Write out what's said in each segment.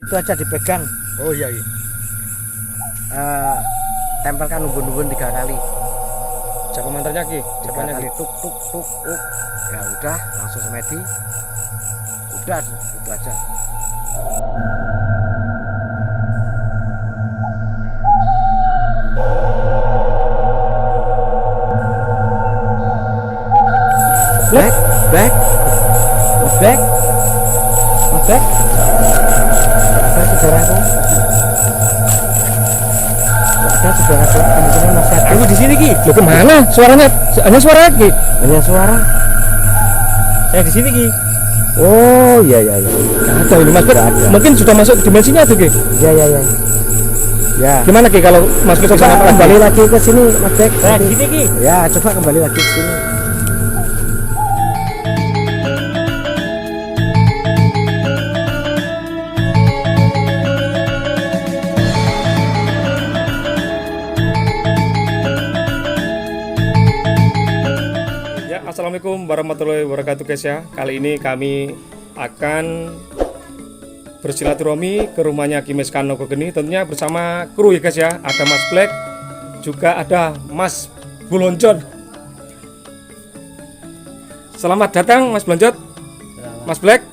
Itu aja dipegang. Oh iya iya. Tempelkan ubun-ubun 3 kali. Siapa mantranya Ki? 3 Siapanya kali Ki? tuk tuk tuk tuk. Ya udah, langsung semedi. Udah itu aja. Black, black, black, black. Ada saudaraku. Ada saudaraku. Kemungkinan masih ada. Aku di sini Ki. Loh kemana? Suaranya hanya suara Ki. Hanya suara. Saya di sini Ki. Oh iya iya iya. Ada ini Mas Bek. Mungkin sudah masuk dimensinya tuh Ki. Iya iya iya. Ya. Gimana Ki kalau Mas Bek Coba kembali lagi ke sini Mas Bek. Saya di sini Ki. Ya coba kembali lagi ke sini. Ya, assalamualaikum warahmatullahi wabarakatuh guys ya. Kali ini kami akan bersilaturahmi ke rumahnya Kimes Kano Geni, tentunya bersama kru ya guys ya. Ada Mas Black, juga ada Mas Bulonjot. Selamat datang Mas Bulonjot, Mas Black.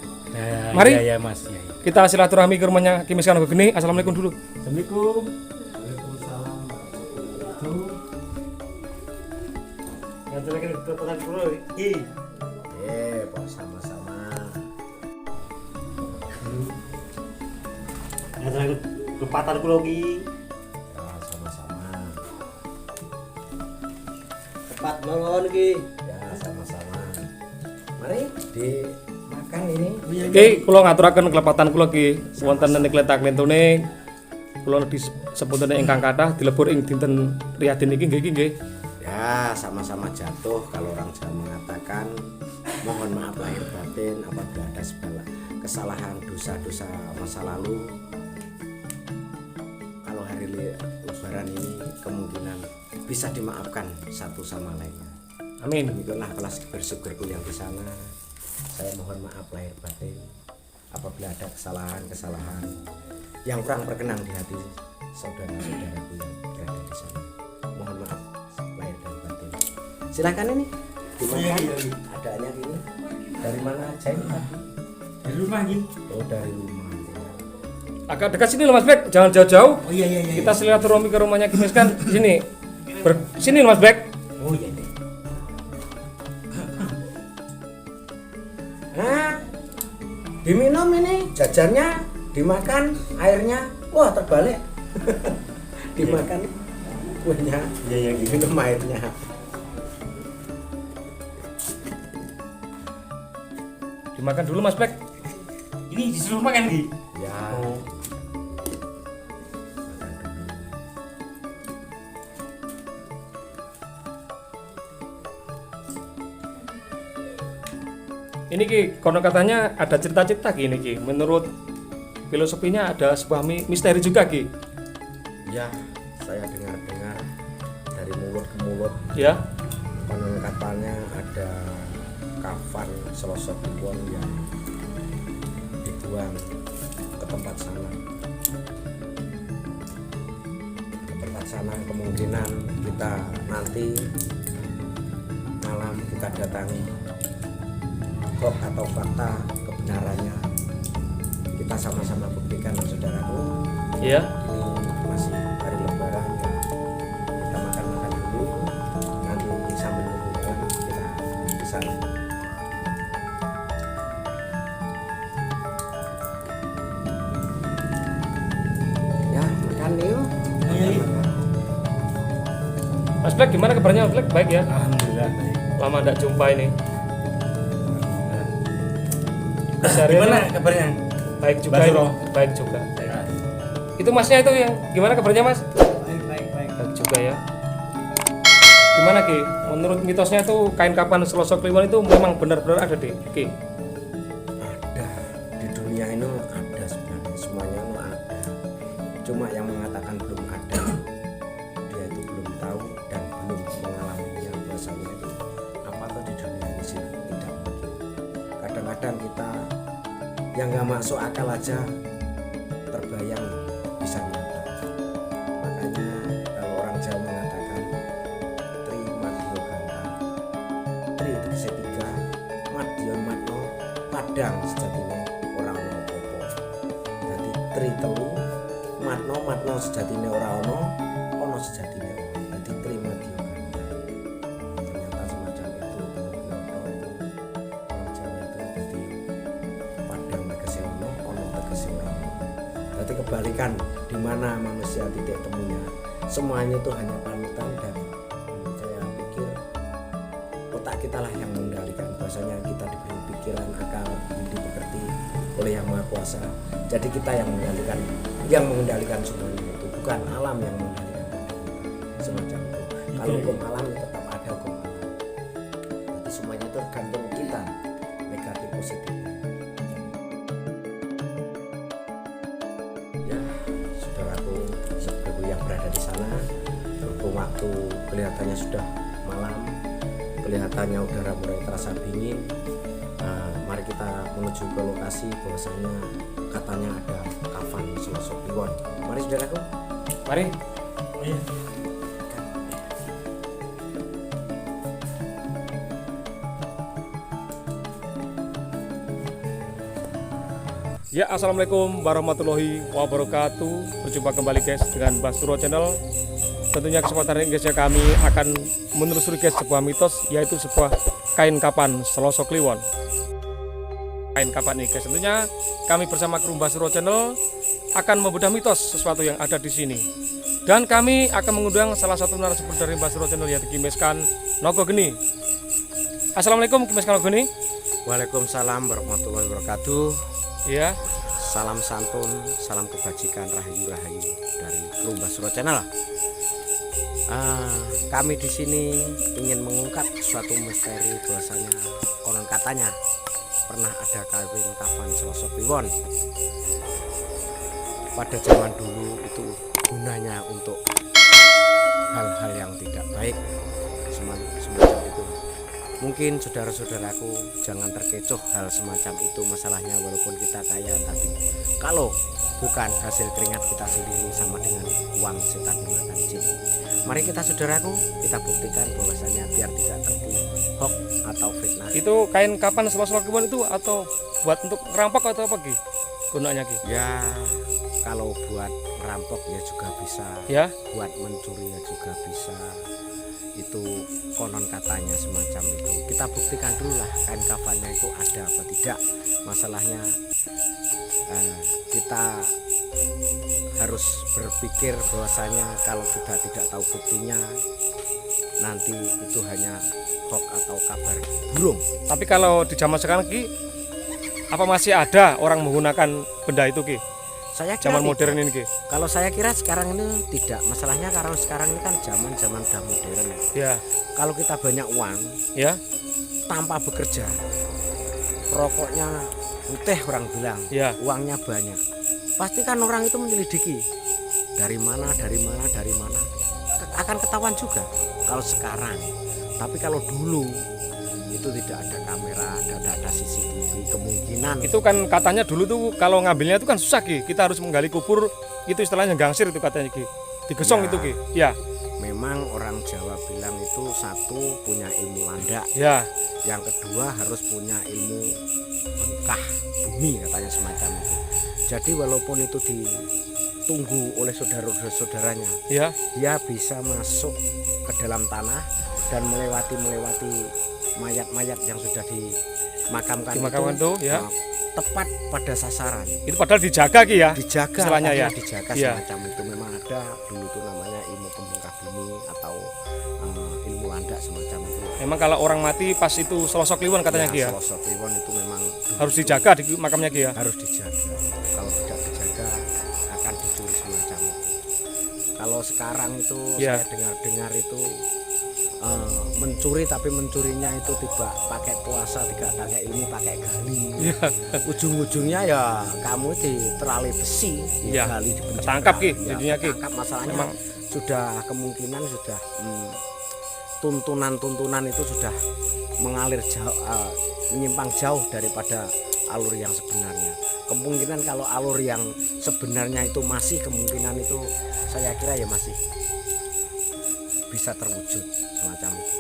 Mari ya Mas. Ya, ya. kita silaturahmi ke rumahnya Kimes Kano Geni. Assalamualaikum dulu. Assalamualaikum. Waalaikumsalam. Ngatur ke tekan dulu. Sama-sama. Ngatur ke patan kula ki. Ya, sama-sama. Tepat mawon ki. Ya, sama-sama. Mari dimakan ini. Oke, kula ngaturaken kelepatan kula ki wonten ing kletak lentune. Kula disepunten ingkang kathah dilebur ing dinten riyadin iki nggih. Ya, sama-sama jatuh kalau orang Jawa mengatakan mohon maaf lahir batin apabila ada segala kesalahan dosa-dosa masa lalu. Kalau hari Lebaran ini kemungkinan bisa dimaafkan satu sama lainnya. Amin. Demikianlah kelas bersyukurku yang di sana. Saya mohon maaf lahir batin apabila ada kesalahan-kesalahan yang kurang berkenan di hati saudara-saudaraku yang berada di sana. Mohon maaf lahir dan batin. Silakan ini dimakan. Adanya ini. Dari mana aja ini tadi? Dari rumah ki. Oh, dari rumah. Agak dekat sini loh Mas Black, jangan jauh-jauh. Oh iya. Kita silaturahmi ke rumahnya Kimes kan di sini. Sini loh Mas Black. Oh iya deh. Nah, diminum ini jajannya, dimakan airnya. Wah, terbalik. Dimakan kuahnya, Iya diminum airnya. Dimakan dulu Mas Black. Ini disuruh makan ki. Ya. Oh. Ini Ki, konon katanya ada cerita-cerita Ki ini Ki. Menurut filosofinya ada sebuah misteri juga Ki. Ya, saya dengar-dengar dari mulut ke mulut. Ya. Konon katanya ada kafan selosok kliwon yang dibuang ke tempat sana. Ke tempat sana kemungkinan kita nanti malam kita datangi kok atau fakta kebenarannya kita sama-sama buktikan saudaraku. Iya. Ini masih hari Lebaran ya, kita makan-makan dulu, nanti sambil berbulan kita di sana. Ya makan yuk. Iya. Mas Black gimana kabarnya Mas Black? Baik ya. Alhamdulillah baik. Lama enggak jumpa ini. Gimana kabarnya? Baik juga. Mas Ini. Bro? Baik juga. Itu Masnya itu yang gimana kabarnya Mas? Baik. Baik juga ya. Gimana Ki? Menurut mitosnya itu kain kapan selosok kliwon itu memang benar-benar ada deh Ki. Ada di dunia ini ada sebenarnya semuanya itu ada. Cuma yang mengatakan belum ada dia itu belum tahu dan belum mengalaminya bahasanya itu apa tuh di dunia ini sih tidak mungkin. Kadang-kadang kita yang nggak masuk akal aja padang sejatine ora ono apa-apa. Dadi tri telu matno sejatine ora ono sejatine ono. Dadi tri madya ganda. Ternyata semacam itu orang Jawa itu dadi padang tegese ono tegese ora ono. Dadi kebalikan di mana manusia titik temunya semuanya itu hanya panutan, dan saya pikir otak kita lah yang mengendalikan. Bahwasanya kita diberi pikiran, akal, budi pekerti oleh Yang Maha Kuasa. Jadi kita yang mengendalikan semuanya itu, bukan alam yang mengendalikan kita. Semacam itu. Kalau hukum alam ya tetap ada hukum alam. Jadi semuanya itu tergantung kita, negatif positif. Ya, saudaraku yang berada di sana, berhubung waktu kelihatannya sudah malam, kelihatannya udara mulai terasa dingin. Mari kita menuju ke lokasi. Bahwasanya katanya ada kafan Selosok Kliwon. Mari saudaraku. Mari. Oh iya. Ya, assalamualaikum warahmatullahi wabarakatuh. Berjumpa kembali guys dengan Basuro Channel. Tentunya kesempatan ini guys ya, kami akan menelusuri guys sebuah mitos, yaitu sebuah kain kapan Selosok Kliwon. Kain kapan ini guys, tentunya kami bersama kru Basuro Channel akan membedah mitos sesuatu yang ada di sini. Dan kami akan mengundang salah satu narasumber dari Basuro Channel, yaitu Kimeskan Nogogeni. Assalamualaikum Kimeskan Nogogeni. Waalaikumsalam warahmatullahi wabarakatuh. Ya, salam santun, salam kebajikan, rahayu dari kru Basuro Channel. Kami di sini ingin mengungkap suatu misteri. Bahwasanya konon katanya pernah ada kawin kafan Selosok Kliwon. Pada zaman dulu itu gunanya untuk hal-hal yang tidak baik, semacam itu. Mungkin saudara-saudaraku jangan terkecoh hal semacam itu. Masalahnya walaupun kita kaya, tapi kalau bukan hasil keringat kita sendiri sama dengan uang setan menggunakan jin. Mari kita saudaraku, kita buktikan bahwasanya biar tidak tertipu hoax atau fitnah. itu kain kapan Selosok Kliwon itu atau buat untuk ngerampok atau apa Ki? Gunanya Ki? Ya kalau buat merampok ya juga bisa, Ya, buat mencuri ya juga bisa. Itu konon katanya semacam itu. Kita buktikan dulu lah kain kafannya itu ada apa tidak. Masalahnya kita harus berpikir bahwasanya kalau kita tidak tahu buktinya, nanti itu hanya hoax atau kabar burung. tapi kalau di zaman sekarang Ki, apa masih ada orang menggunakan benda itu Ki? Saya kira Zaman tidak. modern ini Ki? Kalau saya kira sekarang ini tidak. Masalahnya karena sekarang ini kan zaman udah modern ya. Ya, Kalau kita banyak uang ya, tanpa bekerja, rokoknya putih orang bilang, ya. uangnya banyak, pasti kan orang itu menyelidiki dari mana akan ketahuan juga kalau sekarang. Tapi kalau dulu itu tidak ada kamera, tidak ada CCTV, kemungkinan Itu kan katanya dulu tuh kalau ngambilnya itu kan susah Ki. Kita harus menggali kubur, itu istilahnya gangsir itu katanya Ki. Digesong Ya. itu Ki. Ya, memang orang Jawa bilang itu satu punya ilmu landak, ya, yang kedua harus punya ilmu bengkah bumi katanya semacam itu. Jadi walaupun itu ditunggu oleh saudara-saudaranya, ya. dia bisa masuk ke dalam tanah dan melewati mayat-mayat yang sudah dimakamkan Dimakamkan tuh, ya. Tepat pada sasaran. Itu padahal dijaga Ki ya. Dijaga, Istilahnya ya. dijaga Iya. semacam itu. Memang ada dulu itu namanya ilmu pembongkar bumi atau ilmu landak semacam itu. Memang kalau orang mati pas itu Selosok Kliwon katanya Ki ya. Selosok Kliwon itu memang dulu Harus itu dijaga di makamnya Ki ya. harus dijaga. Kalau tidak dijaga akan dicuri semacam itu. Kalau sekarang itu Ya. saya dengar itu mencuri, tapi mencurinya itu tidak pakai puasa, tidak pakai ilmu, pakai gali. Iya. Ujung-ujungnya ya kamu diterali besi, Iya. digali, dipenjara. Ketangkap, Ki, Ya, jadinya, Ki. ketangkap. Masalahnya Memang. sudah kemungkinan sudah tuntunan itu sudah mengalir jauh, menyimpang jauh daripada alur yang sebenarnya. Kemungkinan kalau alur yang sebenarnya itu masih, kemungkinan itu saya kira ya masih bisa terwujud semacam itu.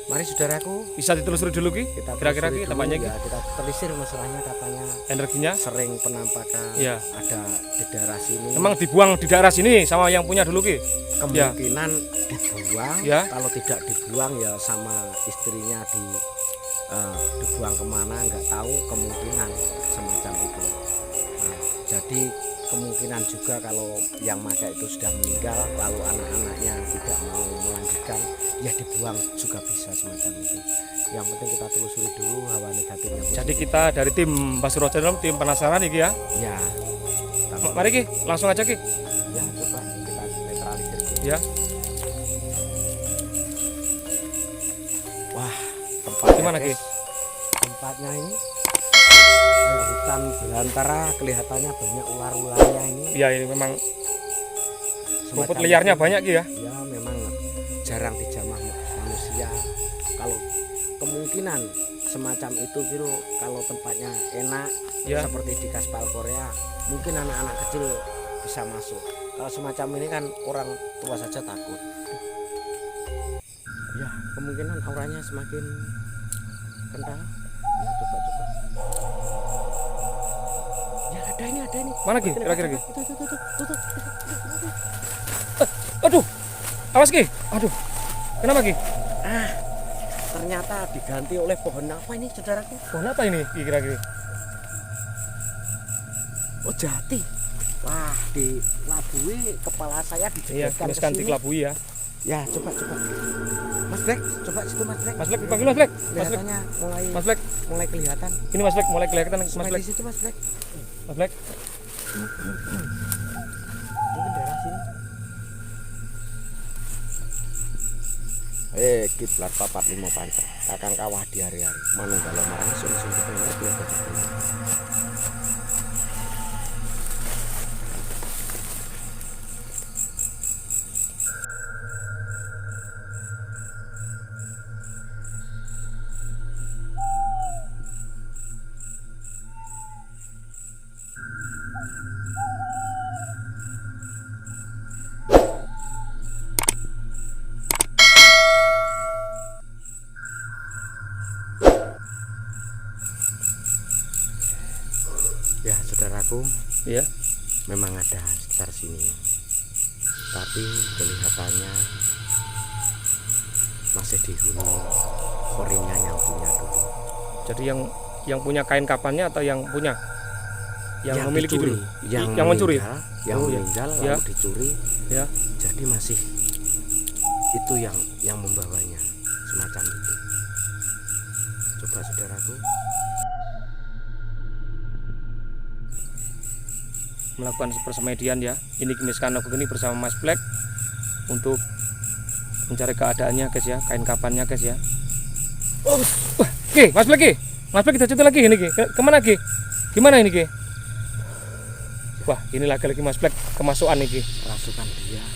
Mari saudaraku, Bisa ditelusuri dulu Ki. kita Kira-kira telusuri Ki dulu tempatnya Ki. ya, kita telisir masalahnya katanya Energinya sering penampakan Iya. ada di daerah sini. memang dibuang di daerah sini sama yang punya dulu Ki. Kemungkinan dibuang, Ya. kalau tidak dibuang ya sama istrinya dibuang kemana nggak tahu, kemungkinan semacam itu. Nah, jadi kemungkinan juga kalau yang maga itu sudah meninggal lalu anak-anaknya tidak mau melanjutkan ya dibuang juga bisa semacam itu. Yang penting kita telusuri dulu hawa negatifnya. Jadi kita dari tim Basuro Channel, tim penasaran iki ya. ya Mari Ki, langsung aja Ki. ya coba kita netralisir dulu. Ya. Wah, tempatnya Gimana, Ki? guys, tempatnya ini hutan belantara, kelihatannya banyak ular-ularnya ini. Ya ini memang rumput Semacam liarnya itu. banyak Ki ya. Ya memang jarang dijamah manusia. Kalau kemungkinan semacam itu Biro, kalau tempatnya enak Ya. seperti di Kaspal Korea, mungkin anak-anak kecil bisa masuk. Kalau semacam ini kan orang tua saja takut. Ya kemungkinan auranya semakin kental. Ya coba. Ya ada ini. Mana Ki? Kira-kira Ki? Tuh. Aduh. Awas Ki. Aduh. Kenapa Ki? Ternyata diganti oleh pohon apa ini saudaraku? Pohon apa ini Ki kira-kira? Oh jati. Wah dilabui kepala saya Iya, dijejetkan tuliskan ke sini. dikelabui ya. Ya coba. Mas Black, coba situ Mas Black. Mas Black, dipanggil Mas Black. Mas Black. Kelihatannya Mas Black. mulai kelihatan. Ini Mas Black mulai kelihatan Mas Sampai Black. di situ Mas Black. Mas Black. Mungkin daerah sini. Kiblat papat limo panca. Kakang kawah di hari-hari. Manunggal marang sun kepenger dia begitu. Ya saudaraku, Iya. memang ada sekitar sini, tapi kelihatannya masih dihuni korinnya yang punya dulu. Jadi yang punya kain kapannya atau yang punya? Yang memiliki dicuri, dulu. yang mencuri. yang Oh, iya. meninggal Ya. lalu dicuri, Ya. jadi masih itu yang membawanya semacam itu. Coba saudaraku, Melakukan persemedian ya. Ini Kimis Kanok ini bersama Mas Black untuk mencari keadaannya guys ya, kain kapannya guys ya. Wah, Ki, Mas Black Ki. Mas Black kita cerita lagi ini Ki. Kemana Ki? Gimana ini Ki? Wah, ini lagi-lagi Mas Black kemasukan nih Ki. rasukan dia.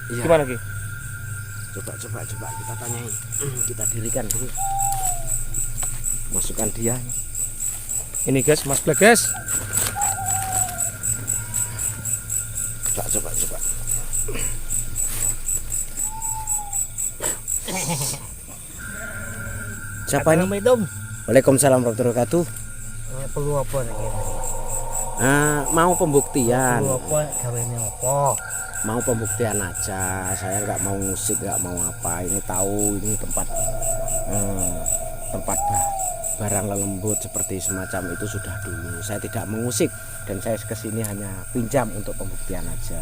Iya. Gimana Ki? Coba kita tanyai. Kita dirikan dulu. Masukkan dia. Ini guys, Mas Black guys. Coba. Siapa ini? Waalaikumsalam warahmatullahi wabarakatuh. Perlu apa nih? Mau pembuktian. Perlu apa? Gawene apa? Mau pembuktian aja. Saya nggak mau musik, nggak mau apa. Ini tahu ini tempat barang lembut seperti semacam itu sudah dulu. Saya tidak mengusik dan saya kesini hanya pinjam untuk pembuktian aja.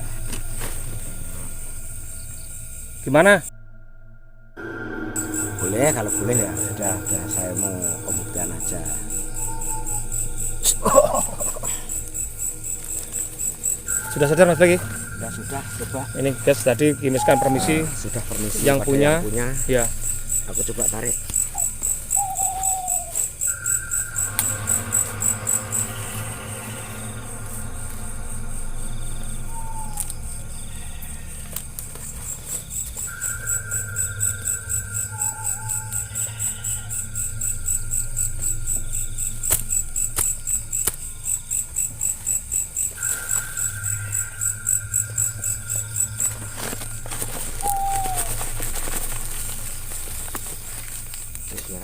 Gimana? Boleh, kalau boleh ya sudah saya mau pembuktian aja. Sudah sadar Mas Black Ki? Ya sudah, coba. Ini guys tadi Kimiskan permisi Sudah permisi yang pada punya. yang punya. Ya. Aku coba tarik.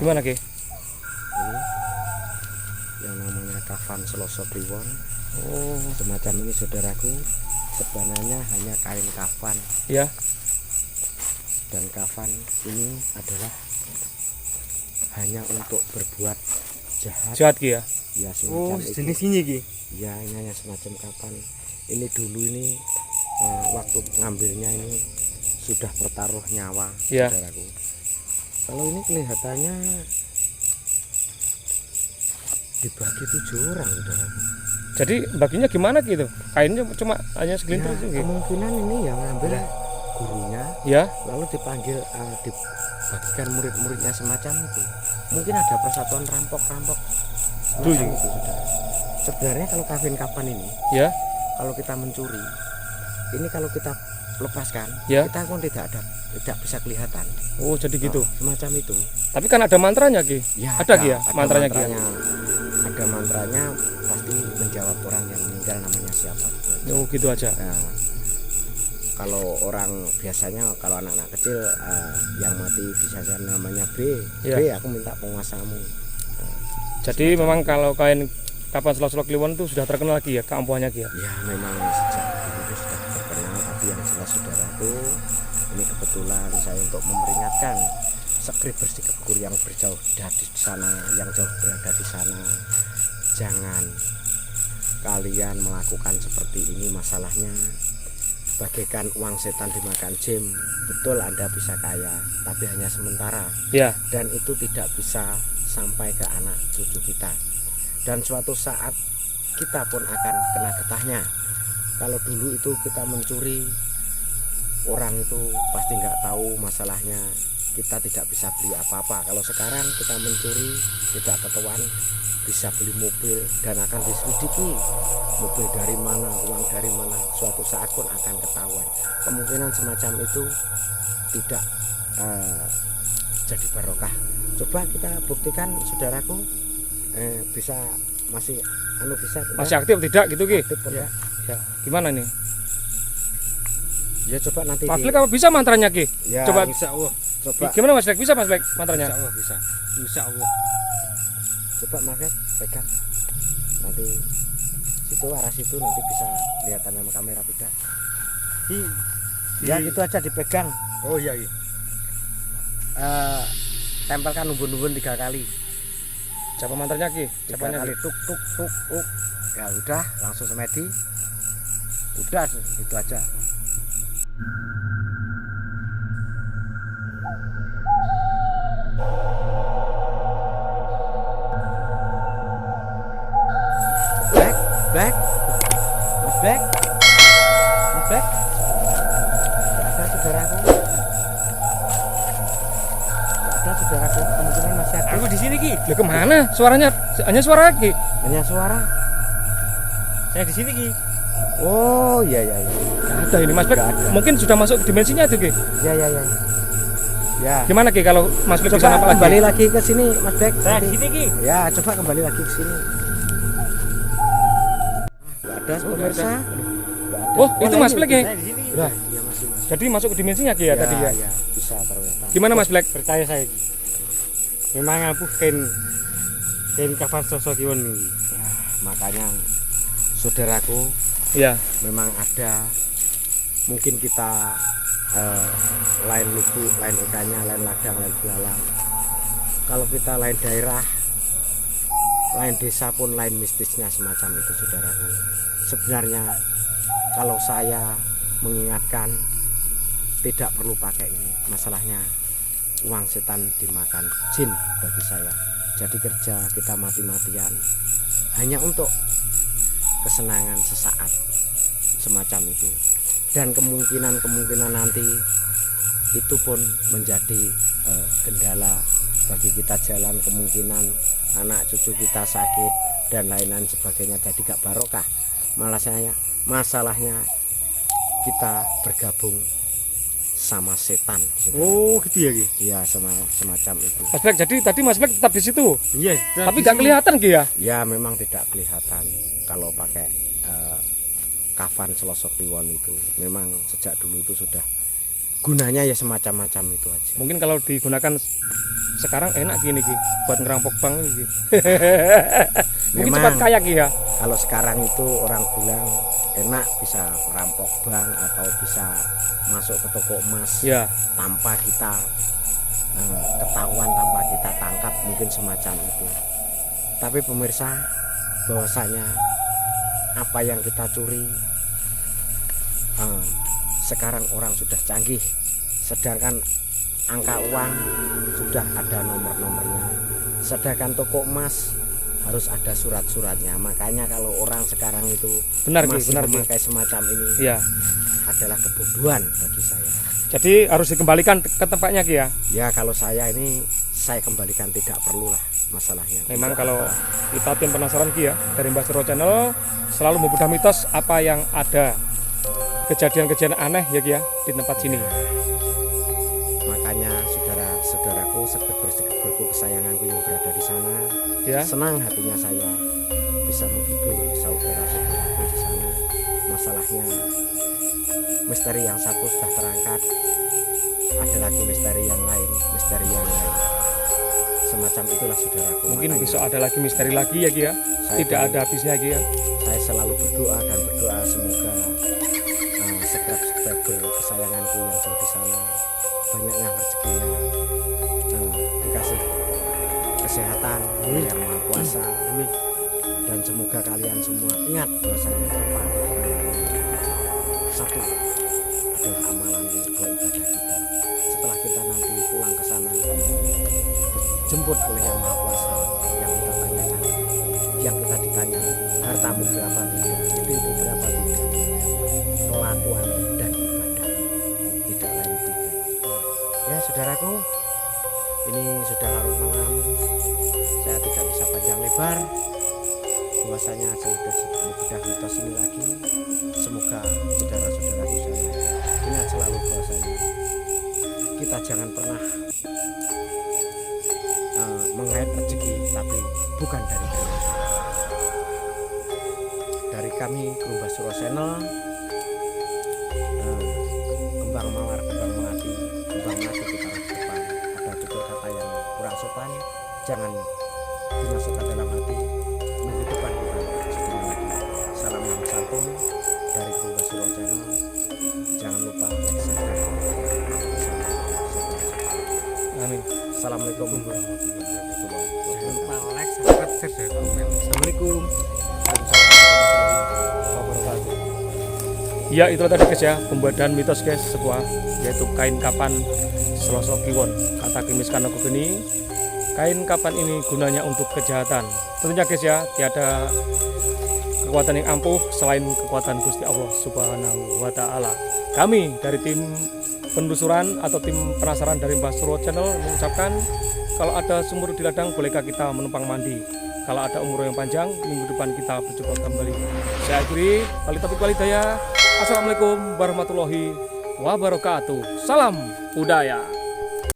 Gimana Ki? Ini yang namanya kafan Selasa Kliwon. Oh, Semacam ini saudaraku, sebenarnya hanya kain kafan, ya. dan kafan ini adalah hanya untuk berbuat jahat. Jahat Ki ya. Ya Oh, semacam itu. jenis ini ki. Ya ini hanya semacam kafan. Ini dulu ini waktu ngambilnya ini sudah bertaruh nyawa, Ya. saudaraku. Kalau ini kelihatannya dibagi 7 orang, saudaraku. Jadi baginya gimana gitu? Kainnya cuma hanya segelintir Ya, itu Ki. kemungkinan ini yang ngambil gurunya, Ya. lalu dipanggil dibagikan murid-muridnya semacam itu. Mungkin ada persatuan rampok-rampok Dulu. semacam itu, saudara. Sebenarnya kalau kafan ini, Ya. kalau kita mencuri, ini kalau kita lepaskan, Ya. kita pun tidak bisa kelihatan. Oh, jadi gitu. Semacam itu. Tapi kan ada mantranya Ki. Ya, Ada Ki ya mantranya Ki. Ada mantranya, pasti menjawab orang yang meninggal namanya siapa. Oh, gitu aja. Nah, kalau orang biasanya, kalau anak-anak kecil yang mati bisa namanya B, Ya. B aku minta penguasamu. Jadi memang kalau kain Kafan Selasa Kliwon itu sudah terkenal Ki ya, keampuhannya Ki ya. Ya memang sejak dulu itu sudah terkenal, tapi yang jelas saudaraku, ini kebetulan saya untuk memperingatkan sekrip bersikekur yang berjauh dari sana, yang jauh berada di sana, jangan kalian melakukan seperti ini. Masalahnya bagaikan uang setan dimakan jin. Betul Anda bisa kaya, tapi hanya sementara, Ya. dan itu tidak bisa sampai ke anak cucu kita, dan suatu saat kita pun akan kena getahnya. Kalau dulu itu kita mencuri, orang itu pasti nggak tahu masalahnya, kita tidak bisa beli apa-apa. Kalau sekarang kita mencuri tidak ketahuan, bisa beli mobil dan akan diselidiki mobil dari mana, uang dari mana, suatu saat pun akan ketahuan. Kemungkinan semacam itu tidak jadi barokah. Coba kita buktikan saudaraku, bisa masih bisa Masih aktif tidak gitu Ki? aktif, Ya. Ya. Gimana nih? ya coba nanti Mas Black apa bisa mantranya Ki? ya, Coba Insya Allah. coba gimana Mas Black? Bisa Mas Black mantranya? Insya Allah bisa. Insya Allah. coba Mas pegang nanti situ, arah situ nanti bisa kelihatan sama kamera tidak. Ya gitu aja dipegang, Oh iya. Iya. tempelkan umbun-umbun 3 kali, Siapa mantranya Ki? 3 Siapanya kali, Ki? tuk tuk tuk tuk. Ya udah langsung semedi, udah itu aja. Black, Mas Black, ada saudaraku, kemungkinan masih ada. Aku di sini ki. Lah kemana? Suaranya hanya suara Ki. Hanya suara. Saya di sini ki. Oh iya. Nggak ada ini Mas Black. Nggak ada. Mungkin sudah masuk ke dimensinya itu Ki. Ya. Ya. Gimana Ki kalau Mas Black bisa Coba apa kembali lagi? lagi ke sini, Mas Black. Saya Nanti. di sini ki. Ya, coba kembali lagi ke sini. Nggak ada pemirsa. Nggak ada. Oh, itu Mas Black ya? Saya di sini. Lah, iya masih. Jadi masuk ke dimensinya Ki ya tadi ya. Ya, bisa ternyata. Gimana Mas Black? Percaya saya ki. Memang aku kain Kafan Selasa Kliwon ini. Ya, makanya saudaraku, Ya. memang ada, mungkin kita lain lubuk, lain ikannya, lain ladang, lain belalang. Kalau kita lain daerah, lain desa pun lain mistisnya semacam itu saudaraku. Sebenarnya kalau saya mengingatkan, tidak perlu pakai ini. Masalahnya uang setan dimakan jin bagi saya. Jadi kerja kita mati-matian hanya untuk kesenangan sesaat semacam itu, dan kemungkinan nanti itu pun menjadi kendala bagi kita jalan, kemungkinan anak cucu kita sakit dan lain-lain sebagainya, jadi gak barokah. Masalahnya kita bergabung sama setan. Oh gitu ya ki. Ya semacam itu. Mas Black, jadi tadi Mas Black tetap di situ. Iya. Tapi nggak kelihatan Ki ya? Ya memang tidak kelihatan kalau pakai kafan Selasa Kliwon itu. Memang sejak dulu itu sudah gunanya ya semacam-macam itu aja. Mungkin kalau digunakan sekarang enak gini Ki buat ngerampok bank ini. Mungkin Memang. cepat kaya Ki ya. Kalau sekarang itu orang bilang enak bisa merampok bank atau bisa masuk ke toko emas Ya, tanpa kita ketahuan, tanpa kita tangkap, mungkin semacam itu. Tapi pemirsa, bahwasanya apa yang kita curi sekarang orang sudah canggih, sedangkan angka uang sudah ada nomor-nomornya, sedangkan toko emas harus ada surat-suratnya. Makanya kalau orang sekarang itu benar Ki, masih benar Ki. memakai semacam ini Ya. adalah kebodohan bagi saya. Jadi harus dikembalikan ke tempatnya Ki ya. Ya kalau saya ini saya kembalikan, tidak perlulah masalahnya. Memang Untuk kalau apa? kita tim penasaran Ki ya, dari Mbah Suro Channel selalu membedah mitos apa yang ada, kejadian-kejadian aneh ya Ki ya di tempat sini. Makanya saudara-saudaraku, seger-segerku kesayanganku yang berada di sana, Ya. senang hatinya saya bisa menghibur saudara-saudaraku di sana. Masalahnya misteri yang satu sudah terangkat, ada lagi misteri yang lain, semacam itulah saudaraku. Mungkin Makanya besok ada lagi misteri lagi ya Ki ya. Tidak ada habisnya Ki ya. saya selalu berdoa dan berdoa semoga subscriber kesayanganku yang jauh di sana banyak yang rezekinya, dikasih kesehatan oleh Yang Maha Kuasa. Dan semoga kalian semua ingat bahwasanya satu adalah amalan, yang kedua ibadah kita. Setelah kita nanti pulang ke sana, dijemput oleh Yang Maha Kuasa, yang kita tanyakan, yang kita ditanya hartamu berapa tidak, itu berapa tidak, kelakuan dan ibadah, tidak lain tidak. Ya saudaraku, ini sudah larut malam, saya tidak bisa panjang lebar. Bahwasanya saya sudah mitos ini lagi. Semoga saudara-saudaraku saya ingat selalu bahwasanya kita jangan pernah mengait rezeki, tapi bukan dari kami. Dari kami kru Mbah Suro Channel, kembang mawar, kembang melati kita harus depan. Ada tutur kata yang kurang sopan, jangan dimasukkan dalam hati. Minggu depan kita sedang lagi. Salam yang santun dari kru Mbah Suro Channel. Jangan lupa like, subscribe. Amin. Assalamualaikum warahmatullahi Jangan lupa wabarakatuh. like, subscribe, share, dan komen. Assalamualaikum. Ya itu tadi guys ya, pembedahan mitos guys sebuah, yaitu kain kapan Selasa Kliwon. Kata Kimis Kanoku geni, kain kapan ini gunanya untuk kejahatan. Tentunya guys ya, tiada kekuatan yang ampuh selain kekuatan Gusti Allah Subhanahu wa Ta'ala. Kami dari tim penelusuran atau tim penasaran dari Mbah Suro Channel mengucapkan, kalau ada sumur di ladang bolehkah kita menumpang mandi? Kalau ada umur yang panjang, minggu depan kita berjumpa kembali. Saya akhiri, Wali Walidaya. Assalamualaikum warahmatullahi wabarakatuh. Salam budaya.